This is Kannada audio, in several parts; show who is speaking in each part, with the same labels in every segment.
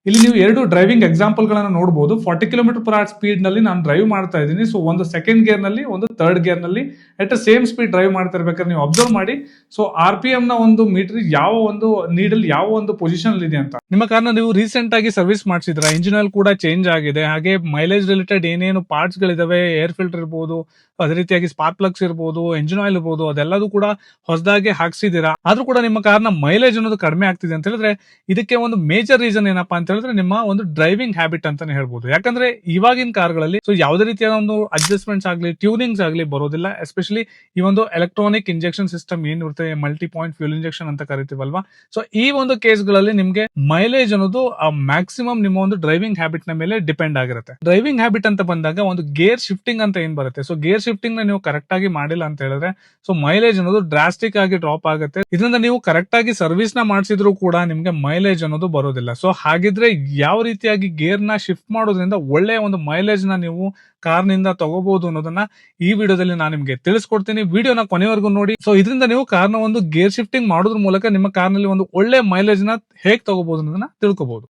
Speaker 1: ಇಲ್ಲಿ ನೀವು ಎರಡು ಡ್ರೈವಿಂಗ್ ಎಕ್ಸಾಂಪಲ್ ಗಳನ್ನ ನೋಡಬಹುದು. 40 km/h ಸ್ಪೀಡ್ ನಲ್ಲಿ ನಾನು ಡ್ರೈವ್ ಮಾಡ್ತಾ ಇದ್ದೀನಿ. ಸೊ ಒಂದು ಸೆಕೆಂಡ್ ಗೇರ್ ನಲ್ಲಿ, ಒಂದು ಥರ್ಡ್ ಗೇರ್ ನಲ್ಲಿ ಅಟ್ ಸೇಮ್ ಸ್ಪೀಡ್ ಡ್ರೈವ್ ಮಾಡ್ತಾ ಇರ್ಬೇಕಾದ್ರೆ ನೀವು ಅಬ್ಸರ್ವ್ ಮಾಡಿ. ಸೊ RPM ನ ಒಂದು ಮೀಟರ್ ಯಾವ ಒಂದು ನೀಡಲ್ ಯಾವ ಒಂದು ಪೊಸಿಷನ್ ಇದೆ ಅಂತ. ನಿಮ್ಮ ಕಾರ್ನ ನೀವು ರೀಸೆಂಟ್ ಆಗಿ ಸರ್ವಿಸ್ ಮಾಡಿಸಿದ್ರ, ಇಂಜಿನ್ ಆಯಿಲ್ ಕೂಡ ಚೇಂಜ್ ಆಗಿದೆ, ಹಾಗೆ ಮೈಲೇಜ್ ರಿಲೇಟೆಡ್ ಏನೇನು ಪಾರ್ಟ್ಸ್ ಗಳಿದಾವೆ, ಏರ್ ಫಿಲ್ಟರ್ ಇರಬಹುದು, ಅದೇ ರೀತಿಯಾಗಿ ಸ್ಪಾರ್ಕ್ ಪ್ಲಗ್ಸ್ ಇರಬಹುದು, ಎಂಜಿನ್ ಆಯಿಲ್ ಇರಬಹುದು, ಅದೆಲ್ಲದೂ ಕೂಡ ಹೊಸದಾಗಿ ಹಾಕ್ಸಿದೀರಾ, ಆದ್ರೂ ಕೂಡ ನಿಮ್ಮ ಕಾರ್ನ ಮೈಲೇಜ್ ಅನ್ನೋದು ಕಡಿಮೆ ಆಗ್ತಿದೆ ಅಂತ ಹೇಳಿದ್ರೆ ಇದಕ್ಕೆ ಒಂದು ಮೇಜರ್ ರೀಸನ್ ಏನಪ್ಪಾ ಅಂತ ಹೇಳಿದ್ರೆ ನಿಮ್ಮ ಒಂದು ಡ್ರೈವಿಂಗ್ ಹ್ಯಾಬಿಟ್ ಅಂತಾನೆ ಹೇಳ್ಬೋದು. ಯಾಕಂದ್ರೆ ಇವಾಗಿನ ಕಾರ್ಗಳಲ್ಲಿ ಸೊ ಯಾವುದೇ ರೀತಿಯ ಒಂದು ಅಡ್ಜಸ್ಟ್ಮೆಂಟ್ಸ್ ಆಗಲಿ, ಟ್ಯೂನಿಂಗ್ಸ್ ಆಗಲಿ ಬರೋದಿಲ್ಲ. ಎಸ್ಪೆಷಲಿ ಈ ಒಂದು ಎಲೆಕ್ಟ್ರಾನಿಕ್ ಇಂಜೆಕ್ಷನ್ ಸಿಸ್ಟಮ್ ಏನಿರುತ್ತೆ, ಮಲ್ಟಿ ಪಾಯಿಂಟ್ ಫ್ಯೂಲ್ ಇಂಜೆಕ್ಷನ್ ಅಂತ ಕರಿತೀವಲ್ವಾ, ಸೊ ಈ ಒಂದು ಕೇಸ್ಗಳಲ್ಲಿ ನಿಮ್ಗೆ ಮೈಲೇಜ್ ಅನ್ನೋದು ಮ್ಯಾಕ್ಸಿಮಮ್ ನಿಮ್ಮ ಒಂದು ಡ್ರೈವಿಂಗ್ ಹ್ಯಾಬಿಟ್ ನ ಮೇಲೆ ಡಿಪೆಂಡ್ ಆಗಿರುತ್ತೆ. ಡ್ರೈವಿಂಗ್ ಹ್ಯಾಬಿಟ್ ಅಂತ ಬಂದಾಗ ಒಂದು ಗೇರ್ ಶಿಫ್ಟಿಂಗ್ ಅಂತ ಏನ್ ಬರುತ್ತೆ, ಸೊ ಗೇರ್ ಶಿಫ್ಟಿಂಗ್ ನ ನೀವು ಕರೆಕ್ಟ್ ಆಗಿ ಮಾಡಿಲ್ಲ ಅಂತ ಹೇಳಿದ್ರೆ ಸೊ ಮೈಲೇಜ್ ಅನ್ನೋದು ಡ್ರಾಸ್ಟಿಕ್ ಆಗಿ ಡ್ರಾಪ್ ಆಗುತ್ತೆ. ಇದರಿಂದ ನೀವು ಕರೆಕ್ಟ್ ಆಗಿ ಸರ್ವಿಸ್ ನ ಮಾಡಿಸಿದ್ರು ಕೂಡ ನಿಮ್ಗೆ ಮೈಲೇಜ್ ಅನ್ನೋದು ಬರೋದಿಲ್ಲ. ಸೊ ಹಾಗಿದ್ರೆ ಯಾವ ರೀತಿಯಾಗಿ ಗೇರ್ ನ ಶಿಫ್ಟ್ ಮಾಡೋದ್ರಿಂದ ಒಳ್ಳೆಯ ಒಂದು ಮೈಲೇಜ್ ನ ನೀವು ಕಾರ್ ನಿಂದ ತಗೋಬಹುದು ಅನ್ನೋದನ್ನ ಈ ವಿಡಿಯೋದಲ್ಲಿ ನಾನು ನಿಮ್ಗೆ ತಿಳಿಸ್ಕೊಡ್ತೀನಿ. ವಿಡಿಯೋನ ಕೊನೆವರೆಗೂ ನೋಡಿ. ಸೊ ಇದರಿಂದ ನೀವು ಕಾರ್ನ ಒಂದು ಗೇರ್ ಶಿಫ್ಟಿಂಗ್ ಮಾಡೋದ್ರ ಮೂಲಕ ನಿಮ್ಮ ಕಾರ್ನಲ್ಲಿ ಒಂದು ಒಳ್ಳೆ ಮೈಲೇಜ್ ನ ಹೇಗೆ ತಗೋಬಹುದು ಅನ್ನೋದನ್ನ ತಿಳ್ಕೋಬಹುದು.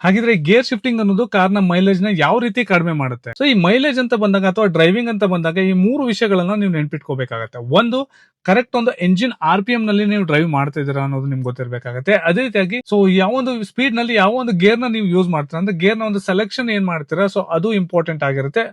Speaker 1: ಹಾಗಿದ್ರೆ ಗೇರ್ ಶಿಫ್ಟಿಂಗ್ ಅನ್ನೋದು ಕಾರ್ನ ಮೈಲೇಜ್ ನ ಯಾವ ರೀತಿ ಕಡಿಮೆ ಮಾಡುತ್ತೆ? ಸೊ ಈ ಮೈಲೇಜ್ ಅಂತ ಬಂದಾಗ ಅಥವಾ ಡ್ರೈವಿಂಗ್ ಅಂತ ಬಂದಾಗ ಈ ಮೂರು ವಿಷಯಗಳನ್ನ ನೀವು ನೆನ್ಪಿಟ್ಕೋಬೇಕಾಗತ್ತೆ. ಒಂದು, ಕರೆಕ್ಟ್ ಒಂದು ಎಂಜಿನ್ RPM ನಲ್ಲಿ ನೀವು ಡ್ರೈವ್ ಮಾಡ್ತಾ ಇದೀರಾ ಅನ್ನೋದು ನಿಮ್ಗೆ ಗೊತ್ತಿರಬೇಕಾಗುತ್ತೆ. ಅದೇ ರೀತಿಯಾಗಿ ಸೊ ಯಾವ ಒಂದು ಸ್ಪೀಡ್ ನಲ್ಲಿ ಯಾವ ಒಂದು ಗೇರ್ ನ ನೀವು ಯೂಸ್ ಮಾಡ್ತೀರಾ ಅಂದ್ರೆ ಗೇರ್ ನ ಒಂದು ಸೆಲೆಕ್ಷನ್ ಏನ್ ಮಾಡ್ತೀರಾ, ಸೊ ಅದು ಇಂಪಾರ್ಟೆಂಟ್ ಆಗಿರುತ್ತೆ.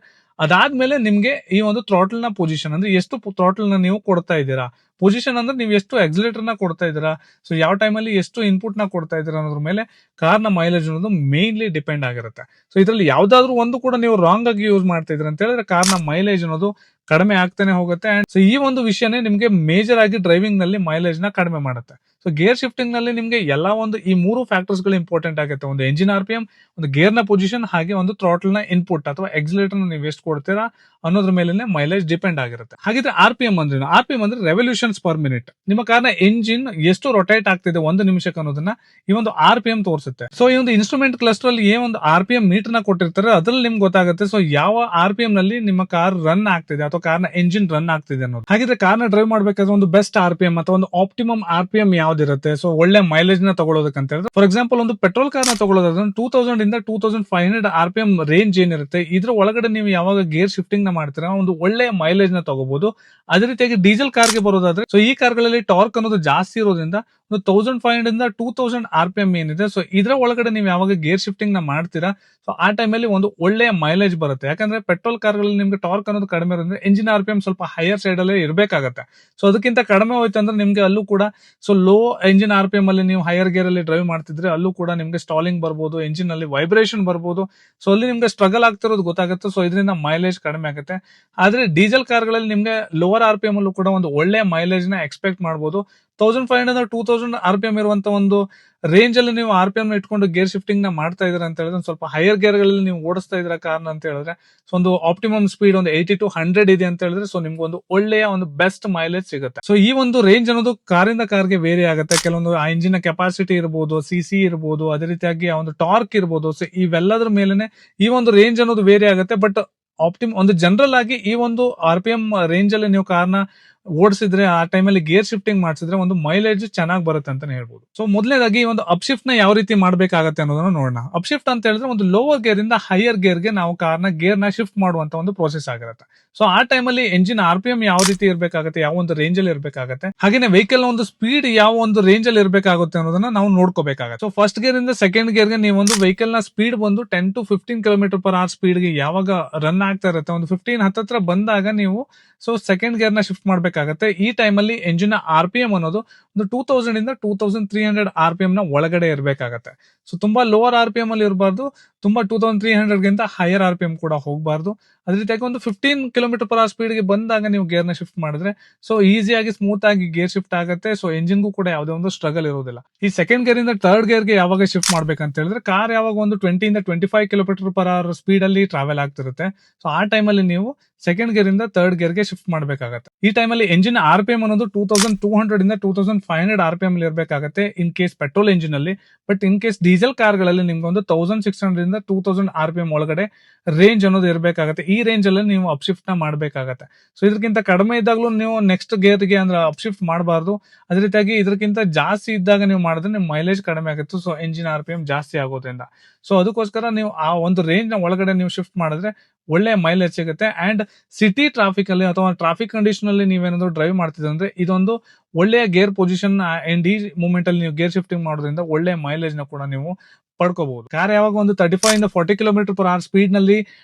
Speaker 1: ಅದಾದ್ಮೇಲೆ ನಿಮ್ಗೆ ಈ ಒಂದು ಥ್ರಾಟಲ್ ನ ಪೊಸಿಷನ್ ಅಂದ್ರೆ ಎಷ್ಟು ಥ್ರಾಟಲ್ ನ ನೀವು ಕೊಡ್ತಾ ಇದ್ದೀರಾ, ಪೊಸಿಷನ್ ಅಂದ್ರೆ ನೀವು ಎಷ್ಟು ಎಕ್ಸಿಲೇಟರ್ ನ ಕೊಡ್ತಾ ಇದ್ದೀರಾ, ಸೊ ಯಾವ ಟೈಮಲ್ಲಿ ಎಷ್ಟು ಇನ್ಪುಟ್ ನ ಕೊಡ್ತಾ ಇದ್ದೀರಾ ಅನ್ನೋದ್ರ ಮೇಲೆ ಕಾರ್ನ ಮೈಲೇಜ್ ಅನ್ನೋದು ಮೇನ್ಲಿ ಡಿಪೆಂಡ್ ಆಗಿರುತ್ತೆ. ಸೊ ಇದರಲ್ಲಿ ಯಾವ್ದಾದ್ರು ಒಂದು ಕೂಡ ನೀವು ರಾಂಗ್ ಆಗಿ ಯೂಸ್ ಮಾಡ್ತಾ ಇದ್ದೀರಾ ಅಂತ ಹೇಳಿದ್ರೆ ಕಾರ್ನ ಮೈಲೇಜ್ ಅನ್ನೋದು ಕಡಿಮೆ ಆಗ್ತಾನೆ ಹೋಗುತ್ತೆ. ಅಂಡ್ ಸೊ ಈ ಒಂದು ವಿಷಯನೇ ನಿಮ್ಗೆ ಮೇಜರ್ ಆಗಿ ಡ್ರೈವಿಂಗ್ ನಲ್ಲಿ ಮೈಲೇಜ್ ನ ಕಡಿಮೆ ಮಾಡುತ್ತೆ. ಸೊ ಗೇರ್ ಶಿಫ್ಟಿಂಗ್ ನಲ್ಲಿ ನಿಮ್ಗೆ ಎಲ್ಲಾ ಒಂದು ಈ ಮೂರು ಫ್ಯಾಕ್ಟರ್ಸ್ ಗಳು ಇಂಪಾರ್ಟೆಂಟ್ ಆಗುತ್ತೆ. ಒಂದು ಎಂಜಿನ್ RPM, ಒಂದು ಗೇರ್ ನ ಪೊಸಿಷನ್, ಹಾಗೆ ಒಂದು ಥ್ರಾಟಲ್ ನ ಇನ್ಪುಟ್ ಅಥವಾ ಎಕ್ಸಿಲೇಟರ್ ನೀವು ಎಷ್ಟು ಕೊಡ್ತೀರಾ ಅನ್ನೋದ್ರ ಮೇಲೆ ಮೈಲೇಜ್ ಡಿಪೆಂಡ್ ಆಗಿರುತ್ತೆ. ಹಾಗಿದ್ರೆ RPM ಅಂದ್ರೆ ರೆವಲ್ಯೂಷನ್ಸ್ ಪರ್ ಮಿನಿಟ್. ನಿಮ್ಮ ಕಾರ್ನ ಎಂಜಿನ್ ಎಷ್ಟು ರೊಟೇಟ್ ಆಗ್ತಿದೆ ಒಂದು ನಿಮಿಷಕ್ಕೆ ಅನ್ನೋದನ್ನ ಈ ಒಂದು RPM ತೋರಿಸುತ್ತೆ. ಸೊ ಈ ಒಂದು ಇನ್ಸ್ಟ್ರೂಮೆಂಟ್ ಕ್ಲಸ್ಟರ್ ಅಲ್ಲಿ ಏನ್ ಒಂದು RPM ಮೀಟರ್ ನ ಕೊಟ್ಟಿರ್ತಾರೆ ಅದ್ರಲ್ಲಿ ನಿಮ್ಗೆ ಗೊತ್ತಾಗುತ್ತೆ ಸೊ ಯಾವ RPM ನಲ್ಲಿ ನಿಮ್ಮ ಕಾರ್ ರನ್ ಆಗ್ತಿದೆ ಅಥವಾ ಕಾರ್ನ ಎಂಜಿನ್ ರನ್ ಆಗ್ತಿದೆ ಅನ್ನೋದು. ಹಾಗಿದ್ರೆ ಕಾರ್ನ ಡ್ರೈವ್ ಮಾಡ್ಬೇಕಾದ್ರೆ ಒಂದು ಬೆಸ್ಟ್ RPM ಅಥವಾ ಒಂದು ಆಪ್ಟಿಮಮ್ RPM ಯಾವ್ದಿರುತ್ತೆ ಸೊ ಒಳ್ಳೆ ಮೈಲೇಜ್ ನ ತಗೊಳ್ಳೋದಕ್ಕಂತ ಹೇಳಿದ್ರೆ, ಫಾರ್ ಎಕ್ಸಾಂಪಲ್ ಒಂದು ಪೆಟ್ರೋಲ್ ಕಾರ್ ನ ತಗೊಳ್ಳೋದಾದ್ರೆ 2000 ಇಂದ 2500 RPM ರೇಂಜ್ ಏನಿರುತ್ತೆ ಇದ್ರ ಒಳಗಡೆ ನೀವು ಯಾವಾಗ ಗೇರ್ ಶಿಫ್ಟಿಂಗ್ ನ ಮಾಡ್ತೀರಾ ಒಂದು ಒಳ್ಳೆ ಮೈಲೇಜ್ ನ ತಗೋಬಹುದು. ಅದೇ ರೀತಿಯಾಗಿ ಡೀಸೆಲ್ ಕಾರ್ಗೆ ಬರೋದಾದ್ರೆ ಸೊ ಈ ಕಾರ್ಗಳಲ್ಲಿ ಟಾರ್ಕ್ ಅನ್ನೋದು ಜಾಸ್ತಿ ಇರೋದ್ರಿಂದ ಒಂದು 1500 ಇಂದ 2000 RPM ಏನಿದೆ ಸೊ ಇದ್ರ ಒಳಗಡೆ ನೀವು ಯಾವಾಗ ಗೇರ್ ಶಿಫ್ಟಿಂಗ್ ನ ಮಾಡ್ತೀರಾ ಸೊ ಆ ಟೈಮಲ್ಲಿ ಒಂದು ಒಳ್ಳೆಯ ಮೈಲೇಜ್ ಬರುತ್ತೆ. ಯಾಕಂದ್ರೆ ಪೆಟ್ರೋಲ್ ಕಾರ್ಗಳಲ್ಲಿ ನಿಮ್ಗೆ ಟಾರ್ಕ್ ಅನ್ನೋದು ಕಡಿಮೆ ಇರೋದ್ರಿಂದ ಎಂಜಿನ್ RPM ಸ್ವಲ್ಪ ಹೈಯರ್ ಸೈಡ್ ಅಲ್ಲಿ ಇರಬೇಕಾಗತ್ತೆ. ಸೊ ಅದಕ್ಕಿಂತ ಕಡಿಮೆ ಹೋಯ್ತು ಅಂದ್ರೆ ನಿಮ್ಗೆ ಅಲ್ಲೂ ಕೂಡ ಸೊ ಲೋ ಎಂಜಿನ್ RPM ಅಲ್ಲಿ ನೀವು ಹೈಯರ್ ಗೇರ್ ಅಲ್ಲಿ ಡ್ರೈವ್ ಮಾಡ್ತಿದ್ರೆ ಅಲ್ಲೂ ಕೂಡ ನಿಮ್ಗೆ ಸ್ಟಾಲಿಂಗ್ ಬರ್ಬೋದು, ಎಂಜಿನ್ ಅಲ್ಲಿ ವೈಬ್ರೇಷನ್ ಬರ್ಬೋದು. ಸೊ ಅಲ್ಲಿ ನಿಮ್ಗೆ ಸ್ಟ್ರಗಲ್ ಆಗ್ತಿರೋದು ಗೊತ್ತಾಗುತ್ತೆ. ಸೊ ಇದರಿಂದ ಮೈಲೇಜ್ ಕಡಿಮೆ ಆಗುತ್ತೆ. ಆದ್ರೆ ಡೀಸೆಲ್ ಕಾರ್ಗಳಲ್ಲಿ ನಿಮ್ಗೆ ಲೋವರ್ RPM ಅಲ್ಲೂ ಕೂಡ ಒಂದು ಒಳ್ಳೆ ಮೈಲೇಜ್ ನ ಎಕ್ಸ್ಪೆಕ್ಟ್ ಮಾಡಬಹುದು. 1500 2000 RPM ಇರುವಂತ ಒಂದು ರೇಂಜ್ ಅಲ್ಲಿ ನೀವು RPM ನ ಇಟ್ಕೊಂಡು ಗೇರ್ ಶಿಫ್ಟಿಂಗ್ ನ ಮಾಡ್ತಾ ಇದೀರಾ ಅಂತ ಹೇಳಿದ್ರೆ ಸ್ವಲ್ಪ ಹೈಯರ್ ಗೇರ್ ಗಳಲ್ಲಿ ನೀವು ಓಡಿಸ್ತಾ ಇದ್ರ ಕಾರ್ನ ಅಂತ ಹೇಳಿದ್ರೆ ಸೊ ಒಂದು ಆಪ್ಟಿಮಮ್ ಸ್ಪೀಡ್ ಒಂದು 80 to 100 ಇದೆ ಅಂತ ಹೇಳಿದ್ರೆ ಸೊ ನಿಮ್ಗೆ ಒಂದು ಒಳ್ಳೆಯ ಒಂದು ಬೆಸ್ಟ್ ಮೈಲೇಜ್ ಸಿಗುತ್ತೆ. ಸೊ ಈ ಒಂದು ರೇಂಜ್ ಅನ್ನೋದು ಕಾರಿಂದ ಕಾರ್ಗೆ ವೇರಿ ಆಗುತ್ತೆ. ಕೆಲವೊಂದು ಆ ಇಂಜಿನ್ ಕೆಪಾಸಿಟಿ ಇರಬಹುದು, CC ಇರಬಹುದು, ಅದೇ ರೀತಿಯಾಗಿ ಆ ಒಂದು ಟಾರ್ಕ್ ಇರಬಹುದು. ಸೊ ಇವೆಲ್ಲದ್ರ ಮೇಲೆನೆ ಈ ಒಂದು ರೇಂಜ್ ಅನ್ನೋದು ವೇರಿ ಆಗುತ್ತೆ. ಬಟ್ ಒಂದು ಜನರಲ್ ಆಗಿ ಈ ಒಂದು RPM ರೇಂಜ್ ಅಲ್ಲಿ ನೀವು ಕಾರ್ನ ಓಡಿಸಿದ್ರೆ ಆ ಟೈಮಲ್ಲಿ ಗೇರ್ ಶಿಫ್ಟಿಂಗ್ ಮಾಡಿಸಿದ್ರೆ ಒಂದು ಮೈಲೇಜ್ ಚೆನ್ನಾಗಿ ಬರುತ್ತೆ ಅಂತಾನೆ ಹೇಳ್ಬೋದು. ಸೊ ಮೊದಲನೇದಾಗಿ ಈ ಒಂದು ಅಪ್ಶಿಫ್ಟ್ ನ ಯಾವ ರೀತಿ ಮಾಡಬೇಕಾಗತ್ತೆ ಅನ್ನೋದನ್ನ ನೋಡೋಣ. ಅಪ್ಶಿಫ್ಟ್ ಅಂತ ಹೇಳಿದ್ರೆ ಒಂದು ಲೋವರ್ ಗೇರ್ ಇಂದ ಹೈಯರ್ ಗೇರ್ ಗೆ ನಾವು ಕಾರ್ನ ಗೇರ್ ನ ಶಿಫ್ಟ್ ಮಾಡುವಂತ ಒಂದು ಪ್ರೋಸೆಸ್ ಆಗಿರುತ್ತೆ. ಸೊ ಆ ಟೈಮಲ್ಲಿ ಎಂಜಿನ್ RPM ಯಾವ ರೀತಿ ಇರಬೇಕಾಗುತ್ತೆ, ಯಾವ ಒಂದು ರೇಂಜ್ ಅಲ್ಲಿ ಇರಬೇಕಾಗುತ್ತೆ, ಹಾಗೇನೆ ವೆಹಿಕಲ್ ನ ಒಂದು ಸ್ಪೀಡ್ ಯಾವ ಒಂದು ರೇಂಜ್ ಅಲ್ಲಿ ಇರಬೇಕಾಗುತ್ತೆ ಅನ್ನೋದನ್ನ ನಾವು ನೋಡ್ಕೋಬೇಕಾಗುತ್ತೆ. ಸೊ ಫಸ್ಟ್ ಗೇರ್ ಇಂದ ಸೆಕೆಂಡ್ ಗೇರ್ ಗೆ ನೀವು ಒಂದು ವೆಹಿಕಲ್ ನ ಸ್ಪೀಡ್ ಬಂದು 10 to 15 km/h ಸ್ಪೀಡ್ ಗೆ ಯಾವಾಗ ರನ್ ಆಗ್ತಾ ಇರುತ್ತೆ ಒಂದು 15 ಹತ್ತತ್ರ ಬಂದಾಗ ನೀವು ಸೊ ಸೆಕೆಂಡ್ ಗೇರ್ ನ ಶಿಫ್ಟ್ ಮಾಡ್ಬೇಕಾಗತ್ತೆ. ಈ ಟೈಮಲ್ಲಿ ಎಂಜಿನ್ RPM ಅನ್ನೋದು ಒಂದು 2000 ಇಂದ 2300 RPM ನ ಒಳಗಡೆ ಇರಬೇಕಾಗತ್ತೆ. ಸೊ ತುಂಬಾ ಲೋವರ್ RPM ಅಲ್ಲಿ ಇರಬಾರ್ದು, ತುಂಬಾ 2300 ಗಿಂತ ಹೈಯರ್ RPM ಕೂಡ ಹೋಗಬಾರ್ದು. ಅದೇ ರೀತಿಯಾಗಿ ಒಂದು 15 km/h ಸ್ಪೀಡ್ ಗೆ ಬಂದಾಗ ನೀವು ಗೇರ್ ನ ಶಿಫ್ಟ್ ಮಾಡಿದ್ರೆ ಸೊ ಈಸಿಯಾಗಿ ಸ್ಮೂತ್ ಆಗಿ ಗೇರ್ ಶಿಫ್ಟ್ ಆಗುತ್ತೆ. ಸೊ ಎಂಜಿನ್ಗೂ ಕೂಡ ಯಾವುದೇ ಒಂದು ಸ್ಟ್ರಗಲ್ ಇರೋದಿಲ್ಲ. ಈ ಸೆಕೆಂಡ್ ಗೇರ್ ಇಂದ ಥರ್ಡ್ ಗೇರ್ ಗೆ ಯಾವಾಗ ಶಿಫ್ಟ್ ಮಾಡ್ಬೇಕಂತ ಹೇಳಿದ್ರೆ ಕಾರ್ ಯಾವಾಗ ಒಂದು 20 ಇಂದ 25 km/h ಸ್ಪೀಡ್ ಅಲ್ಲಿ ಟ್ರಾವೆಲ್ ಆಗ್ತಿರುತ್ತೆ ಸೊ ಆ ಟೈಮಲ್ಲಿ ನೀವು ಸೆಕೆಂಡ್ ಗೇರ್ ಇಂದ ಥರ್ಡ್ ಗೇರ್ ಗೆ ಶಿಫ್ಟ್ ಮಾಡಬೇಕಾಗುತ್ತೆ. ಈ ಟೈಮಲ್ಲಿ ಎಂಜಿನ್ RPM ಅನ್ನೋದು 2200 ಇಂದ 2500 RPM ಅಲ್ಲಿ ಇರಬೇಕಾಗುತ್ತೆ ಇನ್ ಕೇಸ್ ಪೆಟ್ರೋಲ್ ಎಂಜಿನ್ ಅಲ್ಲಿ. ಬಟ್ ಇನ್ ಕೇಸ್ ಡೀಸೆಲ್ ಕಾರ್ಗಳಲ್ಲಿ ನಿಮ್ಗೆ ಒಂದು 1600 ಇಂದ 2000 RPM ಒಳಗಡೆ ರೇಂಜ್ ಅನ್ನೋದು ಇರಬೇಕಾಗುತ್ತೆ. ಈ ರೇಂಜ್ ಅಲ್ಲಿ ನೀವು ಅಪ್ಶಿಫ್ಟ್ ನ ಮಾಡಬೇಕಾಗುತ್ತೆ. ಸೊ ಇದಕ್ಕಿಂತ ಕಡಿಮೆ ಇದ್ದಾಗಲೂ ನೀವು ನೆಕ್ಸ್ಟ್ ಗೇರ್ ಗೆ ಅಂದ್ರೆ ಅಪ್ಶಿಫ್ಟ್ ಮಾಡಬಾರ್ದು. ಅದೇ ರೀತಿಯಾಗಿ ಇದಕ್ಕಿಂತ ಜಾಸ್ತಿ ಇದ್ದಾಗ ನೀವು ಮಾಡಿದ್ರೆ ನಿಮ್ ಮೈಲೇಜ್ ಕಡಿಮೆ ಆಗುತ್ತೆ. ಸೊ ಎಂಜಿನ್ RPM ಜಾಸ್ತಿ ಆಗೋದ್ರಿಂದ ಸೊ ಅದಕ್ಕೋಸ್ಕರ ನೀವು ಆ ಒಂದು ರೇಂಜ್ ನ ಒಳಗಡೆ ನೀವು ಶಿಫ್ಟ್ ಮಾಡಿದ್ರೆ ಒಳ್ಳೆ ಮೈಲೇಜ್ ಸಿಗುತ್ತೆ. ಅಂಡ್ ಸಿಟಿ ಟ್ರಾಫಿಕ್ ಅಲ್ಲಿ ಅಥವಾ ಟ್ರಾಫಿಕ್ ಕಂಡೀಷನ್ ಅಲ್ಲಿ ನೀವೇನಾದ್ರು ಡ್ರೈವ್ ಮಾಡ್ತಿದ್ರೆ ಅಂದ್ರೆ ಇದೊಂದು ಒಳ್ಳೆಯ ಗೇರ್ ಪೊಸಿಷನ್ ಅಂಡ್ ಈ ಮೂಮೆಂಟ್ ಅಲ್ಲಿ ನೀವು ಗೇರ್ ಶಿಫ್ಟಿಂಗ್ ಮಾಡೋದ್ರಿಂದ ಒಳ್ಳೆ ಮೈಲೇಜ್ ನ ಕೂಡ ನೀವು ಪಡ್ಕೋಬಹುದು. ಕಾರ್ ಯಾವಾಗ ಒಂದು 35 ಇಂದ 40 km/h ಸ್ಪೀಡ್ ನಲ್ಲಿ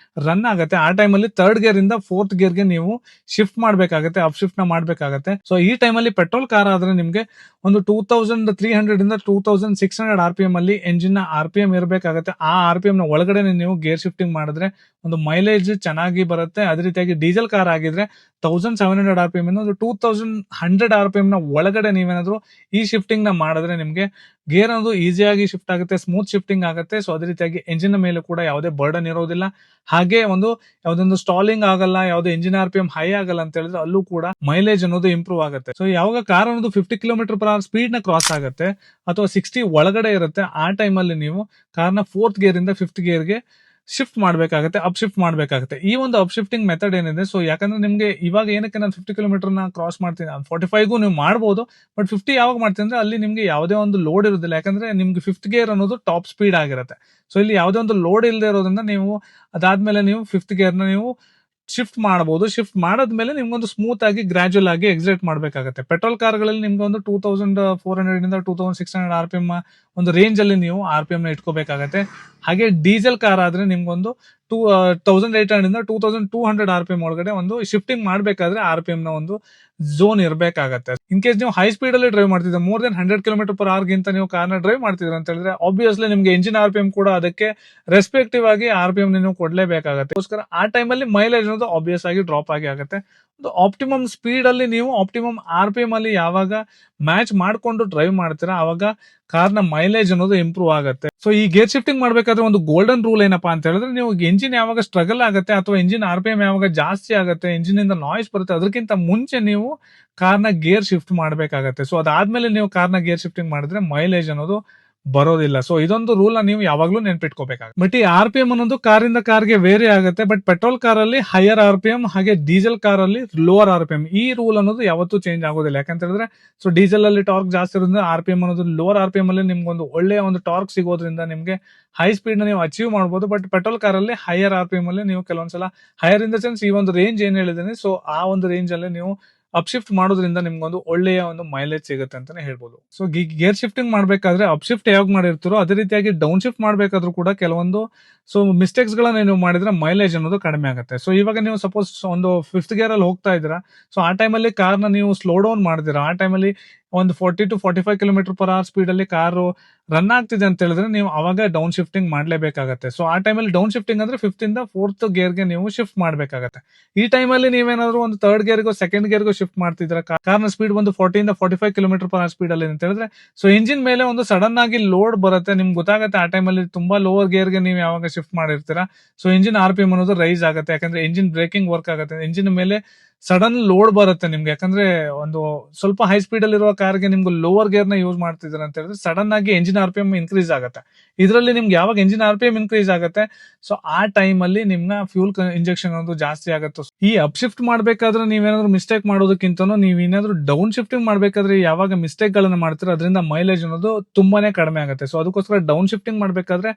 Speaker 1: ರನ್ ಆಗುತ್ತೆ, ಆ ಟೈಮ್ ಅಲ್ಲಿ ಥರ್ಡ್ ಗೇರ್ ಇಂದ ಫೋರ್ತ್ ಗೇರ್ ಗೆ ನೀವು ಶಿಫ್ಟ್ ಮಾಡಬೇಕಾಗುತ್ತೆ, ಅಪ್ ಶಿಫ್ಟ್ ನ ಮಾಡಬೇಕಾಗುತ್ತೆ. ಸೊ ಈ ಟೈಮ್ ಅಲ್ಲಿ ಪೆಟ್ರೋಲ್ ಕಾರ್ ಆದ್ರೆ ನಿಮ್ಗೆ ಒಂದು 2300 ಇಂದ 2600 RPM ಅಲ್ಲಿ ಎಂಜಿನ್ ನ RPM ಇರಬೇಕಾಗುತ್ತೆ. ಆ RPM ನ ಒಳಗಡೆ ನೀವು ಗೇರ್ ಶಿಫ್ಟಿಂಗ್ ಮಾಡಿದ್ರೆ ಒಂದು ಮೈಲೇಜ್ ಚೆನ್ನಾಗಿ ಬರುತ್ತೆ. ಅದೇ ರೀತಿಯಾಗಿ ಡೀಸೆಲ್ ಕಾರ್ ಆಗಿದ್ರೆ 1700 RPM ಇಂದ ಒಂದು 2100 RPM ನ ಒಳಗಡೆ ನೀವೇನಾದ್ರು ಈ ಶಿಫ್ಟಿಂಗ್ ನ ಮಾಡಿದ್ರೆ ನಿಮ್ಗೆ ಗೇರ್ ಅನ್ನೋದು ಈಸಿಯಾಗಿ ಶಿಫ್ಟ್ ಆಗುತ್ತೆ, ಸ್ಮೂತ್ ಶಿಫ್ಟಿಂಗ್ ಆಗುತ್ತೆ. ಸೊ ಅದೇ ರೀತಿಯಾಗಿ ಎಂಜಿನ್ ಮೇಲೆ ಕೂಡ ಯಾವುದೇ ಬರ್ಡನ್ ಇರೋದಿಲ್ಲ, ಹಾಗೆ ಯಾವ್ದೊಂದು ಸ್ಟಾಲಿಂಗ್ ಆಗಲ್ಲ, ಯಾವುದೇ ಎಂಜಿನ್ RPM ಹೈ ಆಗಲ್ಲ ಅಂತ ಹೇಳಿದ್ರೆ ಅಲ್ಲೂ ಕೂಡ ಮೈಲೇಜ್ ಅನ್ನೋದು ಇಂಪ್ರೂವ್ ಆಗುತ್ತೆ. ಸೊ ಯಾವಾಗ ಕಾರ್ ಅನ್ನೋದು 50 km/h ಸ್ಪೀಡ್ ನ ಕ್ರಾಸ್ ಆಗುತ್ತೆ ಅಥವಾ 60 ಒಳಗಡೆ ಇರುತ್ತೆ, ಆ ಟೈಮ್ ಅಲ್ಲಿ ನೀವು ಕಾರ್ನ ಫೋರ್ತ್ ಗೇರ್ ಇಂದ ಫಿಫ್ತ್ ಗೇರ್ ಗೆ ಶಿಫ್ಟ್ ಮಾಡಬೇಕಾಗುತ್ತೆ, ಅಪ್ ಶಿಫ್ಟ್ ಮಾಡಬೇಕಾಗುತ್ತೆ. ಈ ಒಂದು ಅಪ್ ಶಿಫ್ಟಿಂಗ್ ಮೆಥಡ್ ಏನಿದೆ, ಸೊ ಯಾಕಂದ್ರೆ ನಿಮ್ಗೆ ಇವಾಗ ಏನಕ್ಕೆ ನಾನು 50 km ನ ಕ್ರಾಸ್ ಮಾಡ್ತೀನಿ, 45ಗೂ ನೀವು ಮಾಡಬಹುದು. ಬಟ್ 50 ಯಾವಾಗ ಮಾಡ್ತೀನಿ ಅಂದ್ರೆ ಅಲ್ಲಿ ನಿಮ್ಗೆ ಯಾವುದೇ ಒಂದು ಲೋಡ್ ಇರೋದಿಲ್ಲ, ಯಾಕಂದ್ರೆ ನಿಮ್ಗೆ ಫಿಫ್ತ್ ಗೇರ್ ಅನ್ನೋದು ಟಾಪ್ ಸ್ಪೀಡ್ ಆಗಿರುತ್ತೆ. ಸೊ ಇಲ್ಲಿ ಯಾವುದೇ ಒಂದು ಲೋಡ್ ಇಲ್ಲದೆ ಇರೋದ್ರಿಂದ ನೀವು ಅದಾದ್ಮೇಲೆ ನೀವು ಫಿಫ್ತ್ ಗೇರ್ ನ ನೀವು ಶಿಫ್ಟ್ ಮಾಡಬಹುದು. ಶಿಫ್ಟ್ ಮಾಡಾದ್ಮೇಲೆ ನಿಮ್ಗೊಂದು ಸ್ಮೂತ್ ಆಗಿ ಗ್ರಾಜುಯಲ್ ಆಗಿ ಎಕ್ಸಿಟ್ ಮಾಡಬೇಕಾಗುತ್ತೆ. ಪೆಟ್ರೋಲ್ ಕಾರ್ಗಳಲ್ಲಿ ನಿಮ್ಗೆ ಒಂದು 2400 ಇಂದ 2600 RPM ಒಂದು ರೇಂಜ್ ಅಲ್ಲಿ ನೀವು RPM ನ ಇಟ್ಕೋಬೇಕಾಗತ್ತೆ. ಹಾಗೆ ಡೀಸೆಲ್ ಕಾರ್ ಆದ್ರೆ ನಿಮ್ಗೊಂದು 1800 ಇಂದ 2200 RPM ಒಳಗಡೆ ಒಂದು ಶಿಫ್ಟಿಂಗ್ ಮಾಡಬೇಕಾದ್ರೆ RPM ನ ಒಂದು ಝೋನ್ ಇರಬೇಕಾಗತ್ತೆ. ಇನ್ ಕೇಸ್ ನೀವು ಹೈ ಸ್ಪೀಡ್ ಅಲ್ಲಿ ಡ್ರೈವ್ ಮಾಡ್ತಿದ್ರೆ ಮೋರ್ ದನ್ 100 km/h ಗಿಂತ ನೀವು ಕಾರ್ನ ಡ್ರೈವ್ ಮಾಡ್ತಿದ್ರೆ ಅಂತ ಹೇಳಿದ್ರೆ ಆಬ್ವಿಯಸ್ಲಿ ನಿಮ್ಗೆ ಎಂಜಿನ್ RPM ಕೂಡ ಅದಕ್ಕೆ ರೆಸ್ಪೆಕ್ಟಿವ್ ಆಗಿ RPM ನೀವು ಕೊಡ್ಲೇಬೇಕಾಗತ್ತೆ. ಅದಕ್ಕೋಸ್ಕರ ಆ ಟೈಮ್ ಅಲ್ಲಿ ಮೈಲೇಜ್ ಅನ್ನೋದು ಆಬ್ವಿಯಸ್ ಆಗಿ ಡ್ರಾಪ್ ಆಗುತ್ತೆ. ಒಂದು ಆಪ್ಟಿಮಮ್ ಸ್ಪೀಡ್ ಅಲ್ಲಿ ನೀವು ಆಪ್ಟಿಮಮ್ RPM ಅಲ್ಲಿ ಯಾವಾಗ ಮ್ಯಾಚ್ ಮಾಡ್ಕೊಂಡು ಡ್ರೈವ್ ಮಾಡ್ತೀರಾ ಅವಾಗ ಕಾರ್ನ ಮೈಲೇಜ್ ಅನ್ನೋದು ಇಂಪ್ರೂವ್ ಆಗುತ್ತೆ. ಸೊ ಈ ಗೇರ್ ಶಿಫ್ಟಿಂಗ್ ಮಾಡ್ಬೇಕಾದ್ರೆ ಒಂದು ಗೋಲ್ಡನ್ ರೂಲ್ ಏನಪ್ಪಾ ಅಂತ ಹೇಳಿದ್ರೆ, ನೀವು ಎಂಜಿನ್ ಯಾವಾಗ ಸ್ಟ್ರಗಲ್ ಆಗುತ್ತೆ ಅಥವಾ ಎಂಜಿನ್ RPM ಯಾವಾಗ ಜಾಸ್ತಿ ಆಗುತ್ತೆ, ಎಂಜಿನ್ ಇಂದ ನಾಯ್ಸ್ ಬರುತ್ತೆ, ಅದಕ್ಕಿಂತ ಮುಂಚೆ ನೀವು ಕಾರ್ನ ಗೇರ್ ಶಿಫ್ಟ್ ಮಾಡಬೇಕಾಗತ್ತೆ. ಸೊ ಅದಾದ್ಮೇಲೆ ನೀವು ಕಾರ್ನ ಗೇರ್ ಶಿಫ್ಟಿಂಗ್ ಮಾಡಿದ್ರೆ ಮೈಲೇಜ್ ಅನ್ನೋದು ಬರೋದಿಲ್ಲ. ಸೊ ಇದೊಂದು ರೂಲ್ ನೀವು ಯಾವಾಗ್ಲೂ ನೆನ್ಪಿಟ್ಕೋಬೇಕಾಗುತ್ತೆ. ಬಟ್ ಈ RPM ಅನ್ನೋದು ಕಾರಿಂದ ಕಾರ್ಗೆ ವೇರಿ ಆಗುತ್ತೆ. ಬಟ್ ಪೆಟ್ರೋಲ್ ಕಾರಲ್ಲಿ ಹೈಯರ್ RPM ಹಾಗೆ ಡೀಸೆಲ್ ಕಾರಲ್ಲಿ ಲೋವರ್ RPM, ಈ ರೂಲ್ ಅನ್ನೋದು ಯಾವತ್ತೂ ಚೇಂಜ್ ಆಗೋದಿಲ್ಲ. ಯಾಕಂತ ಹೇಳಿದ್ರೆ ಸೊ ಡೀಸೆಲ್ ಅಲ್ಲಿ ಟಾರ್ಕ್ ಜಾಸ್ತಿ ಇರೋದ್ರಿಂದ RPM ಅನ್ನೋದು ಲೋವರ್ RPM ಅಲ್ಲಿ ನಿಮ್ಗೆ ಒಂದು ಒಳ್ಳೆಯ ಒಂದು ಟಾರ್ಕ್ ಸಿಗೋದ್ರಿಂದ ನಿಮ್ಗೆ ಹೈ ಸ್ಪೀಡ್ ನ ನೀವು ಅಚೀವ್ ಮಾಡಬಹುದು. ಬಟ್ ಪೆಟ್ರೋಲ್ ಕಾರಲ್ಲಿ ಹೈಯರ್ RPM ಅಲ್ಲಿ ನೀವು ಕೆಲವೊಂದ್ಸಲ ಹೈಯರ್ ಇನ್ ದ ಸೆನ್ಸ್ ಈ ಒಂದು ರೇಂಜ್ ಏನ್ ಹೇಳಿದ್ದೀನಿ, ಸೊ ಆ ಒಂದು ರೇಂಜ್ ಅಲ್ಲಿ ನೀವು ಅಪ್ ಶಿಫ್ಟ್ ಮಾಡೋದ್ರಿಂದ ನಿಮ್ಗೊಂದು ಒಳ್ಳೆಯ ಒಂದು ಮೈಲೇಜ್ ಸಿಗುತ್ತೆ ಅಂತಾನೆ ಹೇಳ್ಬೋದು. ಸೊ ಗೇರ್ ಶಿಫ್ಟಿಂಗ್ ಮಾಡ್ಬೇಕಾದ್ರೆ ಅಪ್ ಶಿಫ್ಟ್ ಯಾವಾಗ ಮಾಡಿರ್ತೀರೋ ಅದೇ ರೀತಿಯಾಗಿ ಡೌನ್ ಶಿಫ್ಟ್ ಮಾಡ್ಬೇಕಾದ್ರೂ ಕೂಡ ಕೆಲವೊಂದು ಸೊ ಮಿಸ್ಟೇಕ್ಸ್ ಗಳನ್ನ ನೀವು ಮಾಡಿದ್ರೆ ಮೈಲೇಜ್ ಅನ್ನೋದು ಕಡಿಮೆ ಆಗುತ್ತೆ. ಸೊ ಇವಾಗ ನೀವು ಸಪೋಸ್ ಒಂದು ಫಿಫ್ತ್ ಗೇರ್ ಅಲ್ಲಿ ಹೋಗ್ತಾ ಇದ್ದೀರಾ, ಸೊ ಆ ಟೈಮಲ್ಲಿ ಕಾರ್ನ ನೀವು ಸ್ಲೋ ಡೌನ್ ಮಾಡಿದಿರಾ, ಆ ಟೈಮಲ್ಲಿ ಒಂದು 40 to 45 km/h ಸ್ಪೀಡ್ ಅಲ್ಲಿ ಕಾರು ರನ್ ಆಗ್ತಿದೆ ಅಂತ ಹೇಳಿದ್ರೆ ನೀವು ಅವಾಗ ಡೌನ್ ಶಿಫ್ಟಿಂಗ್ ಮಾಡ್ಲೇಬೇಕಾಗತ್ತೆ. ಸೊ ಆ ಟೈಮಲ್ಲಿ ಡೌನ್ ಶಿಫ್ಟಿಂಗ್ ಅಂದ್ರೆ ಫಿಫ್ತ್ ಇಂದ ಫೋರ್ತ್ ಗೇರ್ ಗೆ ನೀವು ಶಿಫ್ಟ್ ಮಾಡ್ಬೇಕಾಗತ್ತೆ. ಈ ಟೈಮಲ್ಲಿ ನೀವೇನಾದ್ರು ಒಂದು ಥರ್ಡ್ ಗೇರ್ಗೋ ಸೆಕೆಂಡ್ ಗೇರ್ಗೋ ಶಿಫ್ಟ್ ಮಾಡ್ತಿದ್ರ, ಕಾರ್ನ ಸ್ಪೀಡ್ ಒಂದು 40 ಇಂದ 45 km/h ಸ್ಪೀಡ್ ಅಲ್ಲಿ ಅಂತ ಹೇಳಿದ್ರೆ ಸೊ ಇಂಜಿನ್ ಮೇಲೆ ಒಂದು ಸಡನ್ ಆಗಿ ಲೋಡ್ ಬರುತ್ತೆ, ನಿಮ್ಗೆ ಗೊತ್ತಾಗುತ್ತೆ. ಆ ಟೈಮಲ್ಲಿ ತುಂಬಾ ಲೋವರ್ ಗೇರ್ ಗೆ ನೀವು ಯಾವಾಗ ಶಿಫ್ಟ್ ಮಾಡಿರ್ತೀರಾ ಸೊ ಇಂಜಿನ್ RPM ಅನ್ನೋದು ರೈಸ್ ಆಗುತ್ತೆ, ಯಾಕಂದ್ರೆ ಇಂಜಿನ್ ಬ್ರೇಕಿಂಗ್ ವರ್ಕ್ ಆಗುತ್ತೆ, ಇಂಜಿನ್ ಮೇಲೆ ಸಡನ್ ಲೋಡ್ ಬರುತ್ತೆ ನಿಮ್ಗೆ. ಯಾಕಂದ್ರೆ ಒಂದು ಸ್ವಲ್ಪ ಹೈ ಸ್ಪೀಡ್ ಅಲ್ಲಿ ಇರುವ ಕಾರ್ಗೆ ನಿಮ್ಗೆ ಲೋವರ್ ಗೇರ್ ನ ಯೂಸ್ ಮಾಡ್ತಿದ್ರೆ ಅಂತ ಹೇಳಿದ್ರೆ ಸಡನ್ ಆಗಿ ಎಂಜಿನ್ RPM ಇನ್ಕ್ರೀಸ್ ಆಗುತ್ತೆ. ಇದರಲ್ಲಿ ನಿಮ್ಗೆ ಯಾವಾಗ ಎಂಜಿನ್ RPM ಇನ್ಕ್ರೀಸ್ ಆಗುತ್ತೆ ಸೊ ಆ ಟೈಮ್ ಅಲ್ಲಿ ನಿಮ್ನ ಫ್ಯೂಲ್ ಇಂಜೆಕ್ಷನ್ ಅನ್ನೋದು ಜಾಸ್ತಿ ಆಗುತ್ತೆ. ಈ ಅಪ್ ಶಿಫ್ಟ್ ಮಾಡ್ಬೇಕಾದ್ರೆ ನೀವೇನಾದ್ರು ಮಿಸ್ಟೇಕ್ ಮಾಡೋದಕ್ಕಿಂತನೂ ನೀವ್ ಏನಾದ್ರು ಡೌನ್ ಶಿಫ್ಟಿಂಗ್ ಮಾಡ್ಬೇಕಾದ್ರೆ ಯಾವಾಗ ಮಿಸ್ಟೇಕ್ ಗಳನ್ನ ಮಾಡ್ತೀರಾ ಅದರಿಂದ ಮೈಲೇಜ್ ಅನ್ನೋದು ತುಂಬಾನೇ ಕಡಿಮೆ ಆಗುತ್ತೆ. ಸೊ ಅದಕ್ಕೋಸ್ಕರ ಡೌನ್ ಶಿಫ್ಟಿಂಗ್ ಮಾಡ್ಬೇಕಾದ್ರೆ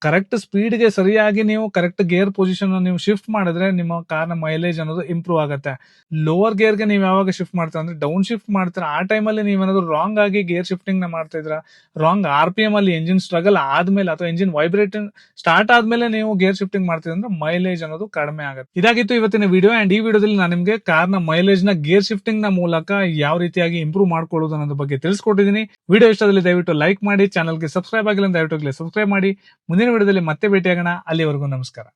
Speaker 1: ಕರೆಕ್ಟ್ ಸ್ಪೀಡ್ ಗೆ ಸರಿಯಾಗಿ ನೀವು ಕರೆಕ್ಟ್ ಗೇರ್ ಪೊಸಿಷನ್ ನೀವು ಶಿಫ್ಟ್ ಮಾಡಿದ್ರೆ ನಿಮ್ಮ ಕಾರ್ನ ಮೈಲೇಜ್ ಅನ್ನೋದು ಇಂಪ್ರೂವ್ ಆಗುತ್ತೆ. ಲೋವರ್ ಗೇರ್ ಗೆ ನೀವು ಯಾವಾಗ ಶಿಫ್ಟ್ ಮಾಡ್ತೀರಾ ಅಂದ್ರೆ ಡೌನ್ ಶಿಫ್ಟ್ ಮಾಡ್ತೀರಾ, ಆ ಟೈಮಲ್ಲಿ ನೀವೇನಾದ್ರು ರಾಂಗ್ ಆಗಿ ಗೇರ್ ಶಿಫ್ಟಿಂಗ್ ನ ಮಾಡ್ತಾ ಇದ್ರ, ರಾಂಗ್ RPM ಅಲ್ಲಿ ಎಂಜಿನ್ ಸ್ಟ್ರಗಲ್ ಆದ್ಮೇಲೆ ಅಥವಾ ಎಂಜಿನ್ ವೈಬ್ರೇಟಿಂಗ್ ಸ್ಟಾರ್ಟ್ ಆದ್ಮೇಲೆ ನೀವು ಗೇರ್ ಶಿಫ್ಟಿಂಗ್ ಮಾಡ್ತಿದ್ರೆ ಅಂದ್ರೆ ಮೈಲೇಜ್ ಅನ್ನೋದು ಕಡಿಮೆ ಆಗುತ್ತೆ. ಇದಾಗಿತ್ತು ಇವತ್ತಿನ ವಿಡಿಯೋ. ಅಂಡ್ ಈ ವಿಡಿಯೋದಲ್ಲಿ ನಾನು ನಿಮ್ಗೆ ಕಾರ್ನ ಮೈಲೇಜ್ ನ ಗೇರ್ ಶಿಫ್ಟಿಂಗ್ ನ ಮೂಲಕ ಯಾವ ರೀತಿಯಾಗಿ ಇಂಪ್ರೂವ್ ಮಾಡ್ಕೊಳ್ಳೋದು ಅನ್ನೋದ್ರ ಬಗ್ಗೆ ತಿಳಿಸ್ಕೊಟ್ಟಿದ್ದೀನಿ. ವಿಡಿಯೋ ಇಷ್ಟದಲ್ಲಿ ದಯವಿಟ್ಟು ಲೈಕ್ ಮಾಡಿ, ಚಾನಲ್ಗೆ ಸಬ್ಸ್ಕ್ರೈಬ್ ಆಗಿಲ್ಲ ದಯವಿಟ್ಟು ಸಬ್ಸ್ಕ್ರೈಬ್ ಮಾಡಿ. ಮುಂದಿನ ವಿಡಿಯೋದಲ್ಲಿ ಮತ್ತೆ ಭೇಟಿಯಾಗೋಣ. ಅಲ್ಲಿವರೆಗೂ ನಮಸ್ಕಾರ.